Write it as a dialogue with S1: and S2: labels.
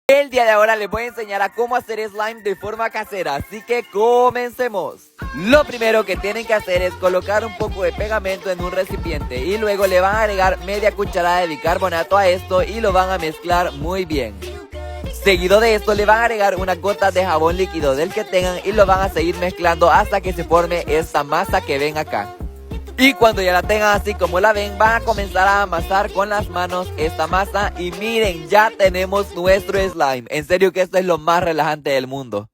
S1: El día de ahora les voy a enseñar a cómo hacer slime de forma casera, así que comencemos. Lo primero que tienen que hacer es colocar un poco de pegamento en un recipiente y luego le van a agregar media cucharada de bicarbonato a esto y lo van a mezclar muy bien. Seguido de esto le van a agregar unas gotas de jabón líquido del que tengan y lo van a seguir mezclando hasta que se forme esta masa que ven acá. Y cuando ya la tengan así como la ven, van a comenzar a amasar con las manos esta masa y miren, ya tenemos nuestro slime. En serio que esto es lo más relajante del mundo.